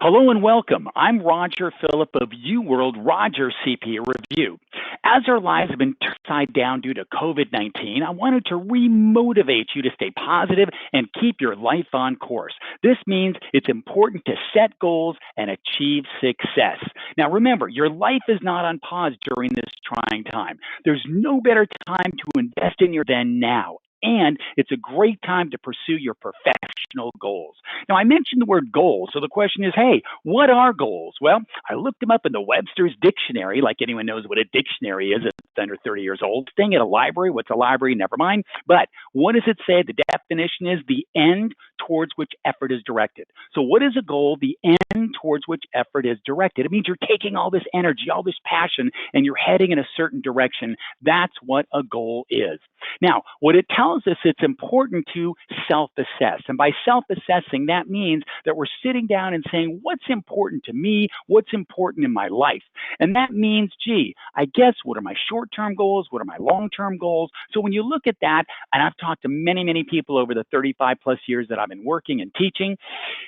Hello and welcome. I'm Roger Philipp of UWorld Roger CPA Review. As our lives have been turned upside down due to COVID-19, I wanted to remotivate you to stay positive and keep your life on course. This means it's important to set goals and achieve success. Now remember, your life is not on pause during this trying time. There's no better time to invest in your than now. And it's a great time to pursue your professional goals. Now, I mentioned the word goals, so the question is, hey, what are goals? Well, I looked them up in the Webster's Dictionary, like anyone knows what a dictionary is. It's under 30 years old. Staying at a library, what's a library? Never mind. But what does it say? The definition is the end towards which effort is directed. So what is a goal? The end towards which effort is directed. It means you're taking all this energy, all this passion, and you're heading in a certain direction. That's what a goal is. Now, what it tells us, it's important to self-assess. And by self-assessing, that means that we're sitting down and saying, what's important to me? What's important in my life? And that means, gee, I guess, what are my short-term goals? What are my long-term goals? So when you look at that, and I've talked to many, many people over the 35 plus years that I've been working and teaching,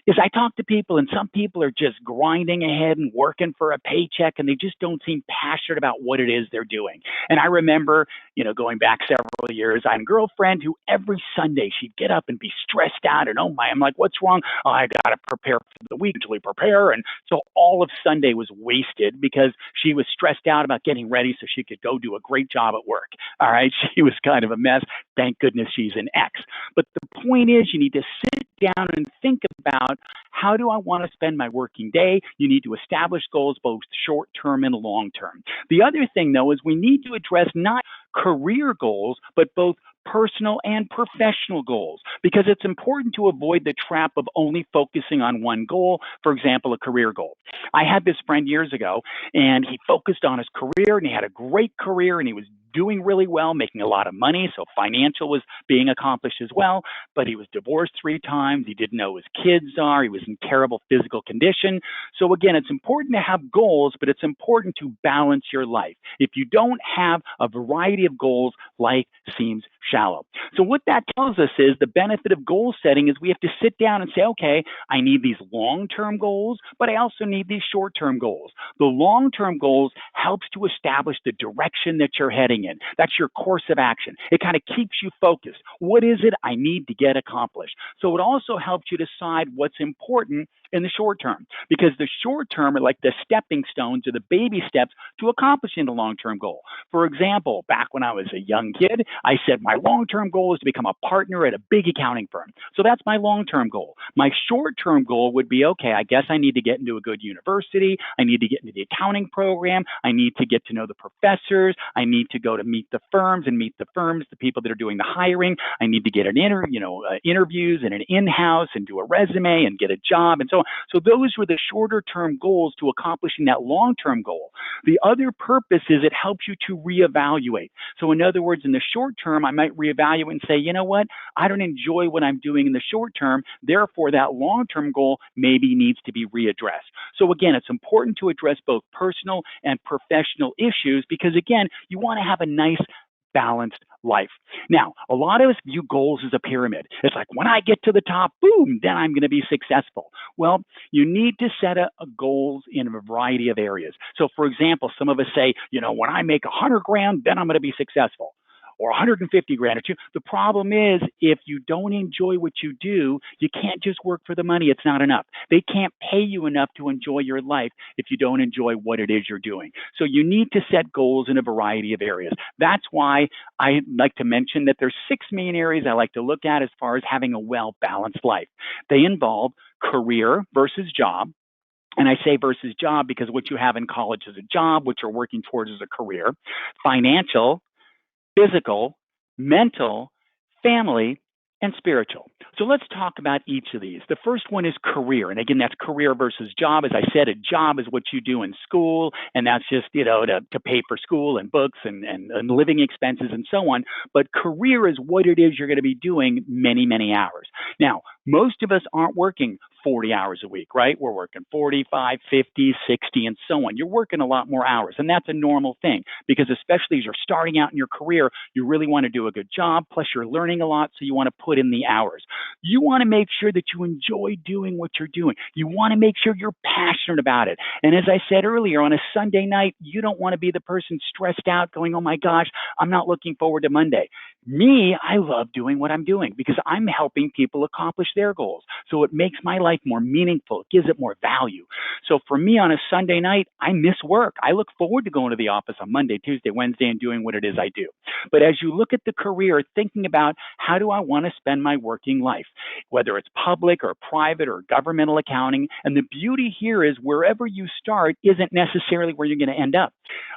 is I talk to people, and some people are just grinding ahead and working for a paycheck, and they just don't seem passionate about what it is they're doing. And I remember, going back several years, I had a girlfriend who every Sunday she'd get up and be stressed out, and oh my, I'm like, what's wrong? Oh, I got to prepare for the week, usually prepare. And so all of Sunday was wasted because she was stressed out about getting ready so she could go do a great job at work. All right. She was kind of a mess. Thank goodness she's an ex. But the point is, you need to sit down and think about, how do I want to spend my working day? You need to establish goals, both short term and long term. The other thing, though, is we need to address not career goals, but both personal and professional goals, because it's important to avoid the trap of only focusing on one goal, for example, a career goal. I had this friend years ago, and he focused on his career, and he had a great career, and he was doing really well, making a lot of money, so financial was being accomplished as well, but he was divorced 3 times, he didn't know who his kids are, he was in terrible physical condition. So again, it's important to have goals, but it's important to balance your life. If you don't have a variety of goals, life seems shallow. So what that tells us is the benefit of goal setting is we have to sit down and say, okay, I need these long-term goals, but I also need these short-term goals. The long-term goals helps to establish the direction that you're heading in. That's your course of action. It kind of keeps you focused. What is it I need to get accomplished? So it also helps you decide what's important in the short term, because the short term are like the stepping stones or the baby steps to accomplishing the long-term goal. For example, back when I was a young kid, I said my long-term goal is to become a partner at a big accounting firm. So that's my long-term goal. My short-term goal would be, okay, I guess I need to get into a good university. I need to get into the accounting program. I need to get to know the professors. I need to go to meet the firms and meet the firms, the people that are doing the hiring. I need to get an interviews and an in-house and do a resume and get a job. And so those were the shorter term goals to accomplishing that long-term goal. The other purpose is it helps you to reevaluate. So in other words, in the short term, I might reevaluate and say, you know what? I don't enjoy what I'm doing in the short term. Therefore, that long-term goal maybe needs to be readdressed. So again, it's important to address both personal and professional issues because, again, you want to have a nice balanced life. Now, a lot of us view goals as a pyramid. It's like, when I get to the top, boom, then I'm going to be successful. Well, you need to set a goals in a variety of areas. So for example, some of us say, when I make 100 grand, then I'm going to be successful. Or 150 grand or two. The problem is, if you don't enjoy what you do, you can't just work for the money. It's not enough. They can't pay you enough to enjoy your life if you don't enjoy what it is you're doing. So you need to set goals in a variety of areas. That's why I like to mention that there's 6 main areas I like to look at as far as having a well-balanced life. They involve career versus job. And I say versus job because what you have in college is a job, what you're working towards is a career. Financial, physical, mental, family, and spiritual. So let's talk about each of these. The first one is career. And again, that's career versus job. As I said, a job is what you do in school, and that's just, to pay for school and books and living expenses and so on. But career is what it is you're going to be doing many, many hours. Now, most of us aren't working 40 hours a week, right? We're working 45, 50, 60, and so on. You're working a lot more hours, and that's a normal thing because especially as you're starting out in your career, you really want to do a good job, plus you're learning a lot, so you want to put in the hours. You want to make sure that you enjoy doing what you're doing. You want to make sure you're passionate about it. And as I said earlier, on a Sunday night, you don't want to be the person stressed out going, oh my gosh, I'm not looking forward to Monday. Me, I love doing what I'm doing because I'm helping people accomplish their goals. So it makes my life more meaningful. It gives it more value. So for me on a Sunday night, I miss work. I look forward to going to the office on Monday, Tuesday, Wednesday, and doing what it is I do. But as you look at the career, thinking about how do I want to spend my working life, whether it's public or private or governmental accounting. And the beauty here is wherever you start isn't necessarily where you're going to end up.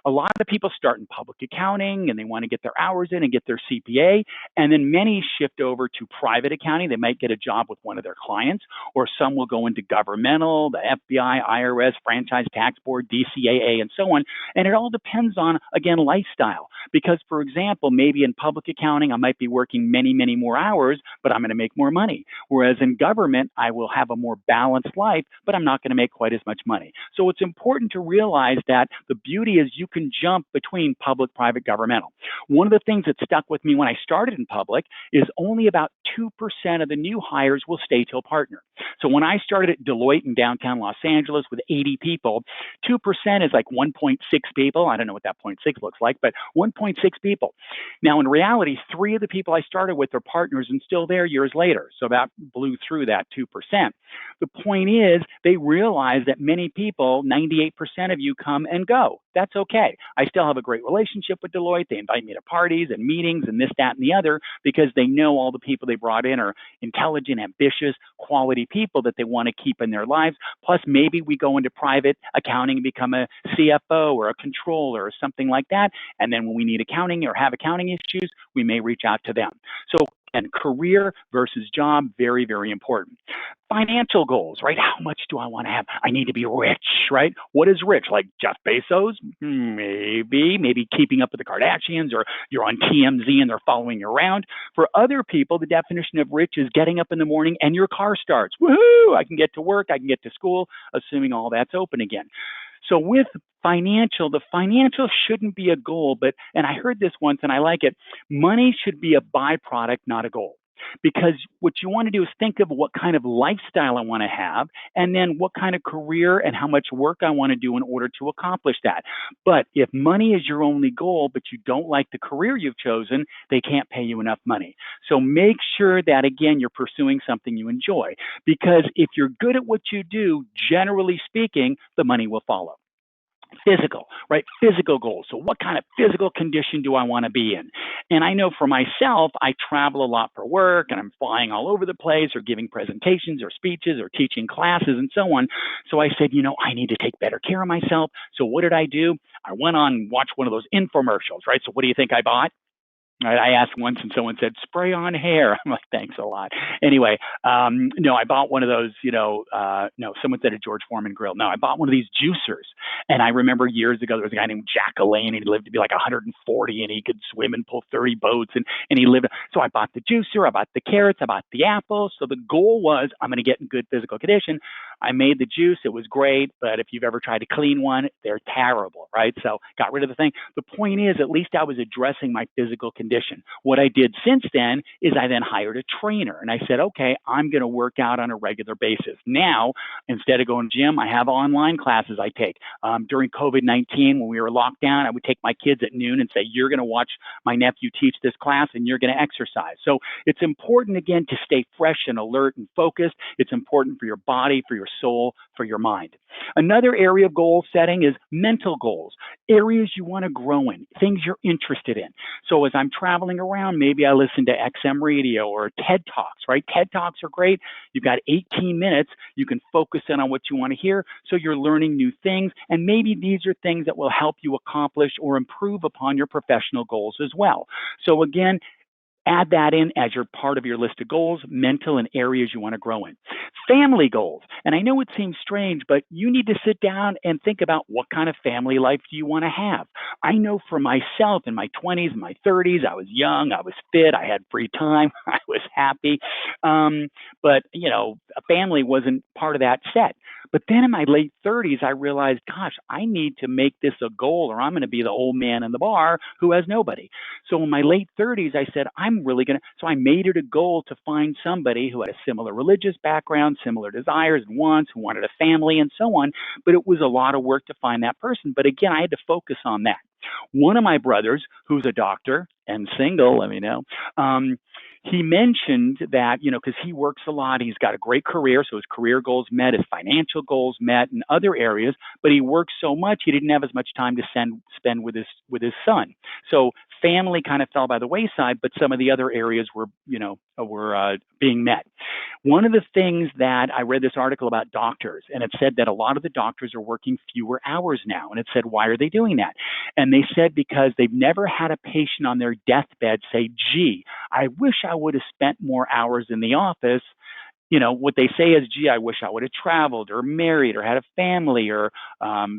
A lot of people start in public accounting and they want to get their hours in and get their CPA. And then many shift over to private accounting. They might get a job with one of their clients, or some will go into governmental, the FBI, IRS, Franchise Tax Board, DCAA, and so on. And it all depends on, again, lifestyle. Because, for example, maybe in public accounting, I might be working many, many more hours, but I'm going to make more money. Whereas in government, I will have a more balanced life, but I'm not going to make quite as much money. So it's important to realize that the beauty is you can jump between public, private, governmental. One of the things that stuck with me when I started in public is only about 2% of the new hires will stay till partner. So when I started at Deloitte in downtown Los Angeles with 80 people, 2% is like 1.6 people. I don't know what that 0.6 looks like, but 1.6 people. Now, in reality, 3 of the people I started with are partners and still there years later. So that blew through that 2%. The point is they realize that many people, 98% of you come and go. That's okay. I still have a great relationship with Deloitte. They invite me to parties and meetings and this, that, and the other because they know all the people they brought in are intelligent, ambitious, quality people that they want to keep in their lives. Plus, maybe we go into private accounting and become a CFO or a controller or something like that. And then when we need accounting or have accounting issues, we may reach out to them. So, and career versus job, very, very important. Financial goals, right? How much do I want to have? I need to be rich, right? What is rich? Like Jeff Bezos? Maybe keeping up with the Kardashians, or you're on TMZ and they're following you around. For other people, the definition of rich is getting up in the morning and your car starts. Woohoo! I can get to work, I can get to school, assuming all that's open again. So with the financial shouldn't be a goal, and I heard this once and I like it, money should be a byproduct, not a goal. Because what you want to do is think of what kind of lifestyle I want to have, and then what kind of career and how much work I want to do in order to accomplish that. But if money is your only goal, but you don't like the career you've chosen, they can't pay you enough money. So make sure that, again, you're pursuing something you enjoy. Because if you're good at what you do, generally speaking, the money will follow. Physical, right? Physical goals. So what kind of physical condition do I want to be in? And I know for myself, I travel a lot for work and I'm flying all over the place or giving presentations or speeches or teaching classes and so on. So I said, I need to take better care of myself. So what did I do? I went on and watched one of those infomercials, right? So what do you think I bought? I asked once and someone said, spray on hair. I'm like, thanks a lot. Anyway, no, I bought one of those, no, someone said a George Foreman grill. No, I bought one of these juicers. And I remember years ago, there was a guy named Jack Elaine, and he lived to be like 140 and he could swim and pull 30 boats and he lived. So I bought the juicer, I bought the carrots, I bought the apples. So the goal was I'm going to get in good physical condition. I made the juice. It was great. But if you've ever tried to clean one, they're terrible, right? So got rid of the thing. The point is, at least I was addressing my physical condition. What I did since then is I then hired a trainer and I said, okay, I'm going to work out on a regular basis. Now, instead of going to gym, I have online classes I take. During COVID-19, when we were locked down, I would take my kids at noon and say, you're going to watch my nephew teach this class and you're going to exercise. So it's important, again, to stay fresh and alert and focused. It's important for your body, for your soul, for your mind. Another area of goal setting is mental goals, areas you want to grow in, things you're interested in. So as I'm traveling around, maybe I listen to XM radio or TED Talks, right? TED Talks are great. You've got 18 minutes. You can focus in on what you want to hear. So you're learning new things. And maybe these are things that will help you accomplish or improve upon your professional goals as well. So again, add that in as your part of your list of goals, mental and areas you want to grow in. Family goals. And I know it seems strange, but you need to sit down and think about what kind of family life do you want to have. I know for myself in my 20s and my 30s, I was young, I was fit, I had free time, I was happy. But, a family wasn't part of that set. But then in my late 30s, I realized, gosh, I need to make this a goal or I'm going to be the old man in the bar who has nobody. So in my late 30s, I said, I'm really going to, so I made it a goal to find somebody who had a similar religious background, similar desires and wants, who wanted a family and so on. But it was a lot of work to find that person. But again, I had to focus on that. One of my brothers, who's a doctor and single, he mentioned that, because he works a lot, he's got a great career, so his career goals met, his financial goals met in other areas, but he worked so much he didn't have as much time to spend with his son. So family kind of fell by the wayside, but some of the other areas were being met. One of the things that I read this article about doctors, and it said that a lot of the doctors are working fewer hours now. And it said, why are they doing that? And they said because they've never had a patient on their deathbed say, gee, I wish I would have spent more hours in the office. What they say is, gee, I wish I would have traveled or married or had a family or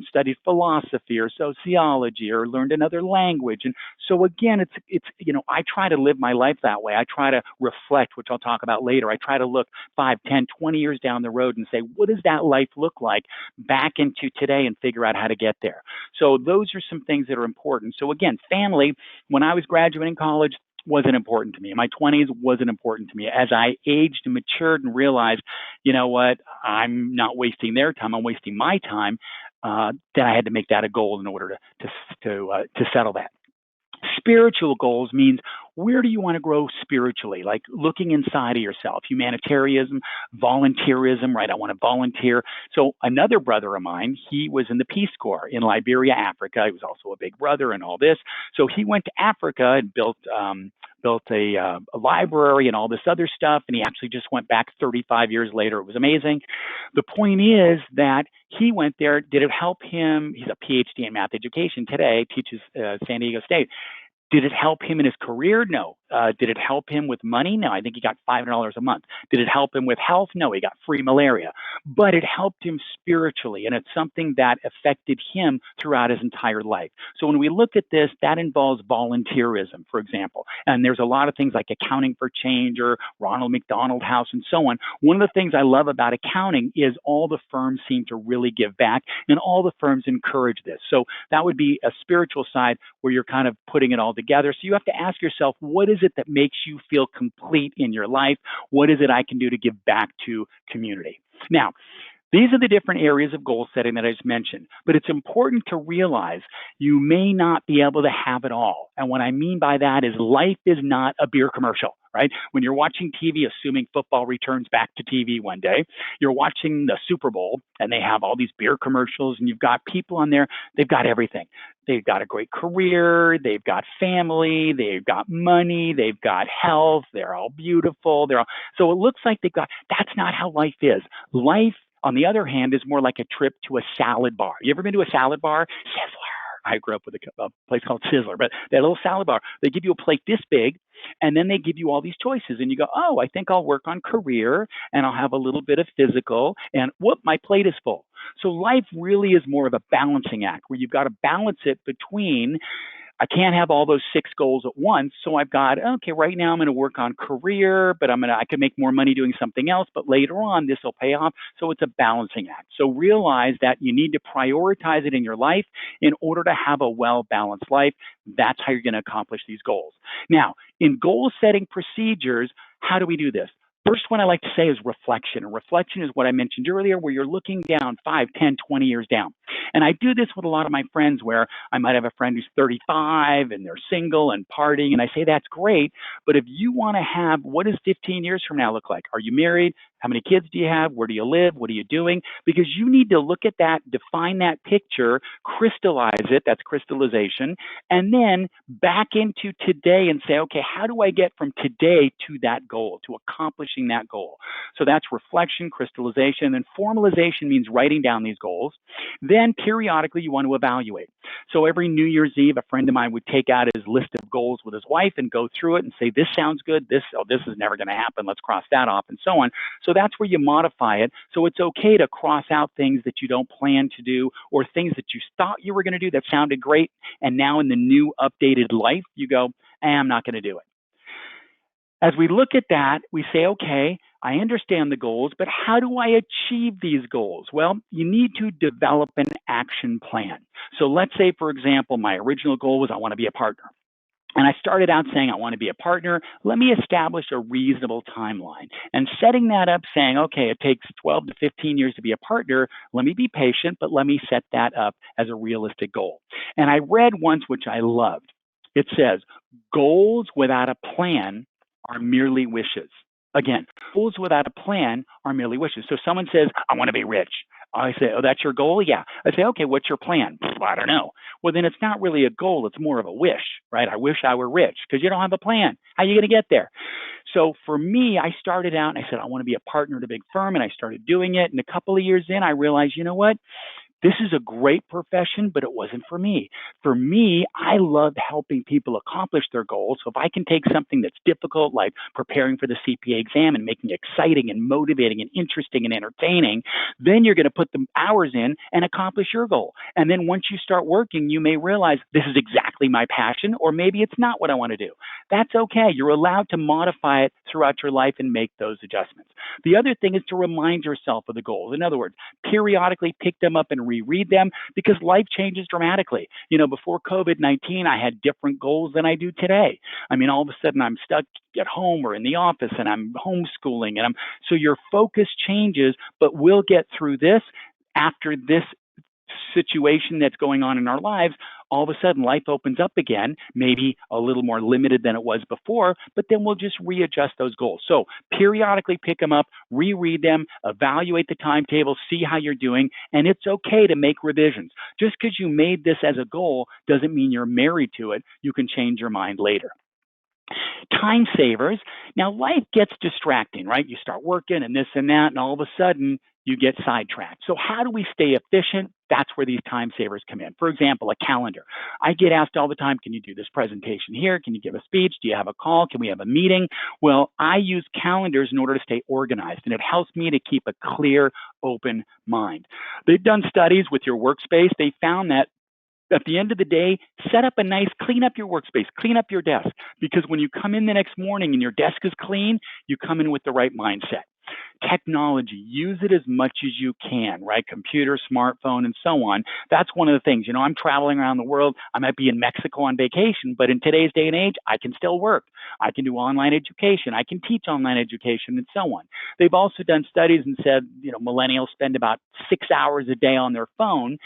studied philosophy or sociology or learned another language. And so again, it's I try to live my life that way. I try to reflect, which I'll talk about later. I try to look 5, 10, 20 years down the road and say, what does that life look like back into today and figure out how to get there. So those are some things that are important. So again, family, when I was graduating college, wasn't important to me. In my 20s wasn't important to me. As I aged and matured and realized, you know what, I'm not wasting their time, I'm wasting my time, then I had to make that a goal in order to settle that. Spiritual goals means where do you want to grow spiritually? Like looking inside of yourself, humanitarianism, volunteerism, right? I want to volunteer. So another brother of mine, he was in the Peace Corps in Liberia, Africa. He was also a big brother and all this. So he went to Africa and built a library and all this other stuff. And he actually just went back 35 years later. It was amazing. The point is that he went there. Did it help him? He's a PhD in math education today, teaches San Diego State. Did it help him in his career? No. Did it help him with money? No. I think he got $500 a month. Did it help him with health? No. He got free malaria. But it helped him spiritually, and it's something that affected him throughout his entire life. So when we look at this, that involves volunteerism, for example. And there's a lot of things like Accounting for Change or Ronald McDonald House and so on. One of the things I love about accounting is all the firms seem to really give back, and all the firms encourage this. So that would be a spiritual side where you're kind of putting it all together. So you have to ask yourself, what is it that makes you feel complete in your life? What is it I can do to give back to community? Now, these are the different areas of goal setting that I just mentioned, but it's important to realize you may not be able to have it all. And what I mean by that is life is not a beer commercial, right? When you're watching TV, assuming football returns back to TV one day, you're watching the Super Bowl and they have all these beer commercials and you've got people on there, they've got everything. They've got a great career, they've got family, they've got money, they've got health, they're all beautiful, so it looks like that's not how life is. Life, on the other hand, is more like a trip to a salad bar. You ever been to a salad bar? Sizzler. I grew up with a place called Sizzler, but that little salad bar, they give you a plate this big, and then they give you all these choices. And you go, oh, I think I'll work on career, and I'll have a little bit of physical, and whoop, my plate is full. So life really is more of a balancing act where you've got to balance it between, I can't have all those 6 goals at once. So I've got, okay, right now I'm going to work on career, but I can make more money doing something else, but later on this will pay off. So it's a balancing act. So realize that you need to prioritize it in your life in order to have a well-balanced life. That's how you're going to accomplish these goals. Now, in goal setting procedures, how do we do this? First one I like to say is reflection. And reflection is what I mentioned earlier, where you're looking down 5, 10, 20 years down. And I do this with a lot of my friends where I might have a friend who's 35 and they're single and partying. And I say, that's great. But if you want to have, what does 15 years from now look like? Are you married? How many kids do you have? Where do you live? What are you doing? Because you need to look at that, define that picture, crystallize it, that's crystallization, and then back into today and say, okay, how do I get from today to that goal, to accomplishing that goal? So that's reflection, crystallization, and formalization means writing down these goals. Then periodically you want to evaluate. So every New Year's Eve, a friend of mine would take out his list of goals with his wife and go through it and say, this sounds good, this is never going to happen, let's cross that off, and so on. So that's where you modify it. So it's okay to cross out things that you don't plan to do or things that you thought you were going to do that sounded great. And now in the new updated life, you go, I'm not going to do it. As we look at that, we say, okay, I understand the goals, but how do I achieve these goals? Well, you need to develop an action plan. So let's say, for example, my original goal was I want to be a partner. And I started out saying, I want to be a partner. Let me establish a reasonable timeline. And setting that up, saying, okay, it takes 12 to 15 years to be a partner. Let me be patient, but let me set that up as a realistic goal. And I read once, which I loved. It says, goals without a plan are merely wishes. Again, goals without a plan are merely wishes. So someone says, I want to be rich. I say, oh, that's your goal? Yeah. I say, okay, what's your plan? I don't know. Well, then it's not really a goal. It's more of a wish, right? I wish I were rich because you don't have a plan. How are you going to get there? So for me, I started out and I said, I want to be a partner at a big firm. And I started doing it. And a couple of years in, I realized, you know what? This is a great profession, but it wasn't for me. For me, I love helping people accomplish their goals. So if I can take something that's difficult, like preparing for the CPA exam and making it exciting and motivating and interesting and entertaining, then you're going to put the hours in and accomplish your goal. And then once you start working, you may realize this is exactly my passion, or maybe it's not what I want to do. That's okay. You're allowed to modify it throughout your life and make those adjustments. The other thing is to remind yourself of the goals. In other words, periodically pick them up and reread them, because life changes dramatically. You know, before COVID-19, I had different goals than I do today. I mean, all of a sudden I'm stuck at home or in the office and I'm homeschooling, and so your focus changes, but we'll get through this. After this situation that's going on in our lives, all of a sudden life opens up again, maybe a little more limited than it was before, but then we'll just readjust those goals. So periodically pick them up, reread them, evaluate the timetable, see how you're doing, and it's okay to make revisions. Just because you made this as a goal doesn't mean you're married to it. You can change your mind later. Time savers. Now, life gets distracting, right? You start working and this and that, and all of a sudden you get sidetracked. So how do we stay efficient? That's where these time savers come in. For example, a calendar. I get asked all the time, can you do this presentation here? Can you give a speech? Do you have a call? Can we have a meeting? Well, I use calendars in order to stay organized, and it helps me to keep a clear, open mind. They've done studies with your workspace. They found that at the end of the day, clean up your workspace, clean up your desk, because when you come in the next morning and your desk is clean, you come in with the right mindset. Technology, use it as much as you can, right? Computer, smartphone, and so on. That's one of the things. You know, I'm traveling around the world. I might be in Mexico on vacation, but in today's day and age, I can still work. I can do online education. I can teach online education, and so on. They've also done studies and said, you know, millennials spend about 6 hours a day on their phone.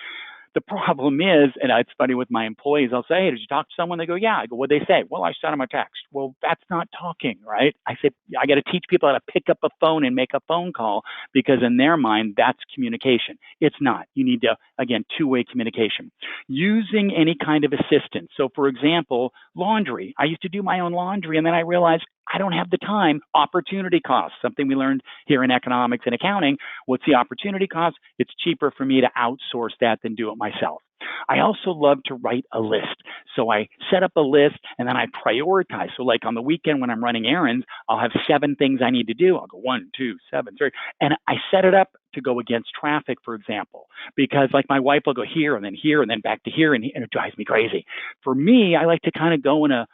The problem is, and it's funny with my employees, I'll say, hey, did you talk to someone? They go, yeah. I go, what'd they say? Well, I sent them a text. Well, that's not talking, right? I said, I got to teach people how to pick up a phone and make a phone call, because in their mind, that's communication. It's not. You need to, again, two-way communication. Using any kind of assistance. So for example, laundry. I used to do my own laundry, and then I realized I don't have the time. Opportunity cost, something we learned here in economics and accounting. What's the opportunity cost? It's cheaper for me to outsource that than do it myself. I also love to write a list. So I set up a list and then I prioritize. So like on the weekend when I'm running errands, I'll have 7 things I need to do. I'll go 1, 2, 7, 3. And I set it up to go against traffic, for example, because like my wife will go here and then back to here, and it drives me crazy. For me, I like to kind of go in a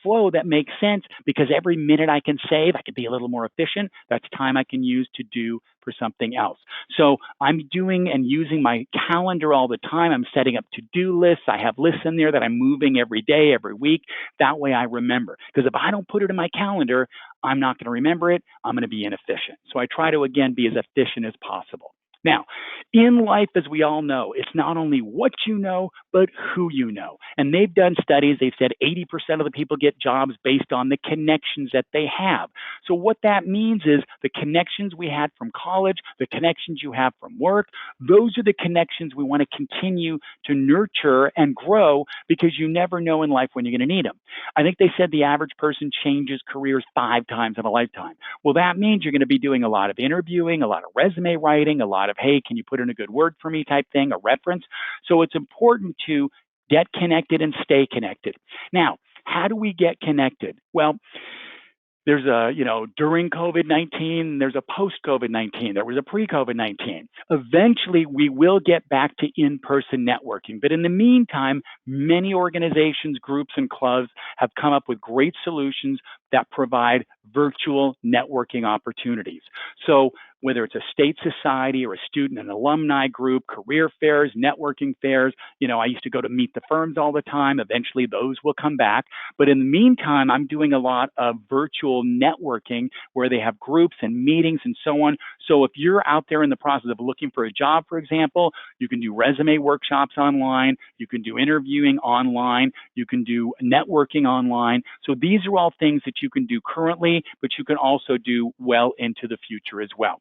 flow that makes sense, because every minute I can save, I can be a little more efficient. That's time I can use to do for something else. So I'm doing and using my calendar all the time. I'm setting up to-do lists. I have lists in there that I'm moving every day, every week. That way I remember. Because if I don't put it in my calendar, I'm not going to remember it. I'm going to be inefficient. So I try to, again, be as efficient as possible. Now, in life, as we all know, it's not only what you know, but who you know. And they've done studies. They've said 80% of the people get jobs based on the connections that they have. So what that means is the connections we had from college, the connections you have from work, those are the connections we want to continue to nurture and grow, because you never know in life when you're going to need them. I think they said the average person changes careers 5 times in a lifetime. Well, that means you're going to be doing a lot of interviewing, a lot of resume writing, a lot of, hey, can you put in a good word for me type thing, a reference. So it's important to get connected and stay connected. Now, how do we get connected? Well, There's a, during COVID-19, there's a post-COVID-19, there was a pre-COVID-19. Eventually, we will get back to in-person networking. But in the meantime, many organizations, groups, and clubs have come up with great solutions that provide virtual networking opportunities. So whether it's a state society or a student and alumni group, career fairs, networking fairs, I used to go to Meet the Firms all the time. Eventually, those will come back. But in the meantime, I'm doing a lot of virtual networking where they have groups and meetings and so on. So if you're out there in the process of looking for a job, for example, you can do resume workshops online, you can do interviewing online, you can do networking online. So these are all things that you can do currently, but you can also do well into the future as well.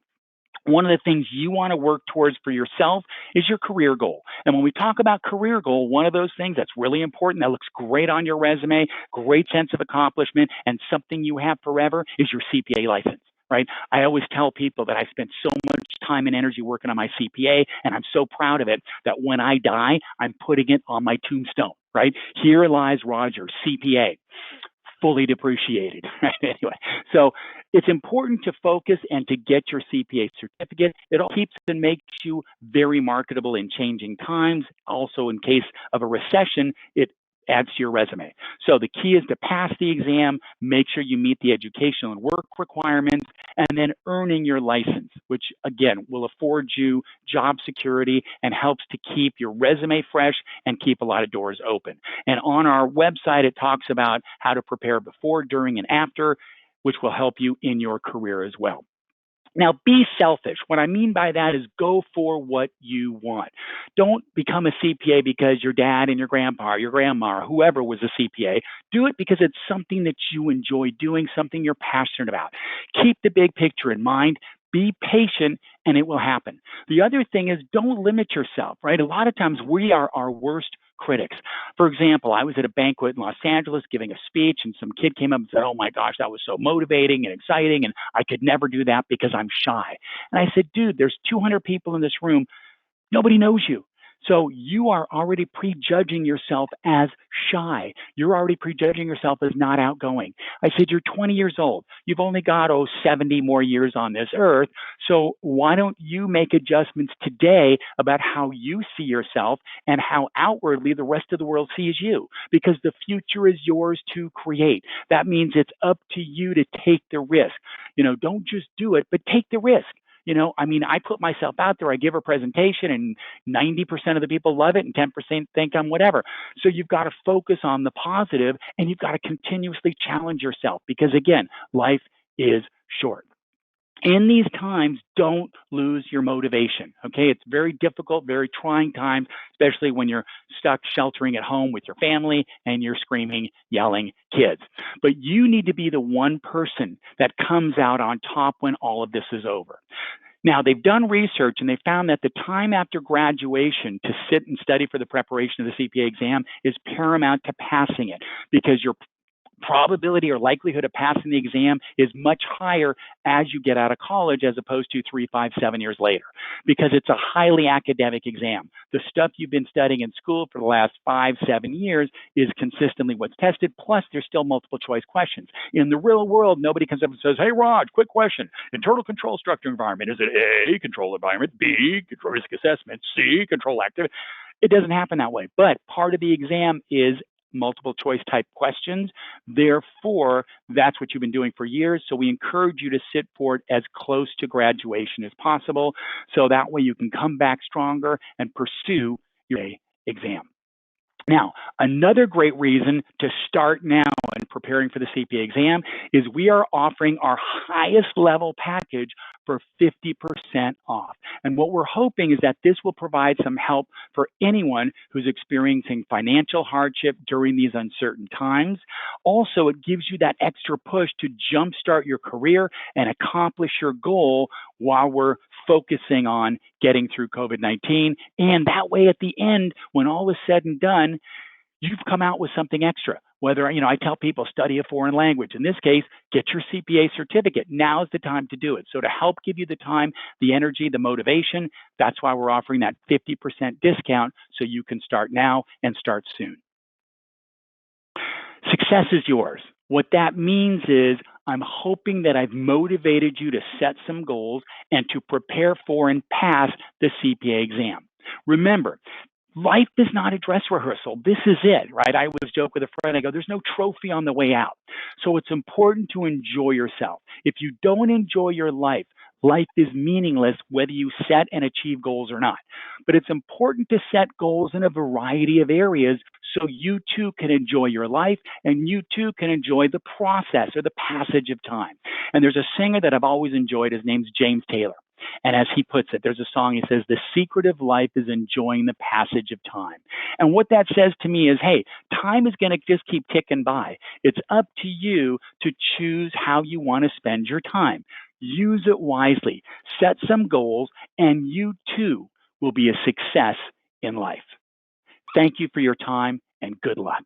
One of the things you want to work towards for yourself is your career goal. And when we talk about career goal, one of those things that's really important, that looks great on your resume, great sense of accomplishment, and something you have forever is your CPA license. Right? I always tell people that I spent so much time and energy working on my CPA, and I'm so proud of it that when I die, I'm putting it on my tombstone. Right? Here lies Roger, CPA. Fully depreciated. Right? Anyway, so it's important to focus and to get your CPA certificate. It all keeps and makes you very marketable in changing times. Also, in case of a recession, it adds to your resume. So the key is to pass the exam, make sure you meet the educational and work requirements, and then earning your license, which again will afford you job security and helps to keep your resume fresh and keep a lot of doors open. And on our website, it talks about how to prepare before, during, and after, which will help you in your career as well. Now, be selfish. What I mean by that is go for what you want. Don't become a CPA because your dad and your grandpa or your grandma or whoever was a CPA. Do it because it's something that you enjoy doing, something you're passionate about. Keep the big picture in mind. Be patient, and it will happen. The other thing is don't limit yourself, right? A lot of times we are our worst critics. For example, I was at a banquet in Los Angeles giving a speech, and some kid came up and said, "Oh my gosh, that was so motivating and exciting, and I could never do that because I'm shy." And I said, "Dude, there's 200 people in this room. Nobody knows you. So you are already prejudging yourself as shy. You're already prejudging yourself as not outgoing." I said, "You're 20 years old. You've only got, 70 more years on this earth. So why don't you make adjustments today about how you see yourself and how outwardly the rest of the world sees you? Because the future is yours to create. That means it's up to you to take the risk. Don't just do it, but take the risk." I put myself out there, I give a presentation, and 90% of the people love it and 10% think I'm whatever. So you've got to focus on the positive, and you've got to continuously challenge yourself because, again, life is short. In these times, don't lose your motivation, okay? It's very difficult, very trying times, especially when you're stuck sheltering at home with your family and you're screaming, yelling kids. But you need to be the one person that comes out on top when all of this is over. Now, they've done research, and they found that the time after graduation to sit and study for the preparation of the CPA exam is paramount to passing it, because your probability or likelihood of passing the exam is much higher as you get out of college as opposed to 3, 5, 7 years later, because it's a highly academic exam. The stuff you've been studying in school for the last 5, 7 years is consistently what's tested, plus there's still multiple choice questions. In the real world, nobody comes up and says, "Hey, Raj, quick question. Internal control structure environment, is it A, control environment, B, control risk assessment, C, control activity?" It doesn't happen that way, but part of the exam is multiple choice type questions. Therefore, that's what you've been doing for years. So we encourage you to sit for it as close to graduation as possible. So that way you can come back stronger and pursue your exam. Now, another great reason to start now in preparing for the CPA exam is we are offering our highest level package for 50% off. And what we're hoping is that this will provide some help for anyone who's experiencing financial hardship during these uncertain times. Also, it gives you that extra push to jumpstart your career and accomplish your goal while we're focusing on getting through COVID-19. And that way, at the end, when all is said and done, you've come out with something extra. Whether, I tell people study a foreign language. In this case, get your CPA certificate. Now is the time to do it. So to help give you the time, the energy, the motivation, that's why we're offering that 50% discount so you can start now and start soon. Success is yours. What that means is I'm hoping that I've motivated you to set some goals and to prepare for and pass the CPA exam. Remember, life is not a dress rehearsal. This is it, right? I always joke with a friend, I go, there's no trophy on the way out. So it's important to enjoy yourself. If you don't enjoy your life, life is meaningless whether you set and achieve goals or not. But it's important to set goals in a variety of areas so you too can enjoy your life and you too can enjoy the process or the passage of time. And there's a singer that I've always enjoyed. His name's James Taylor. And as he puts it, there's a song, he says, the secret of life is enjoying the passage of time. And what that says to me is, hey, time is going to just keep ticking by. It's up to you to choose how you want to spend your time. Use it wisely, set some goals, and you too will be a success in life. Thank you for your time and good luck.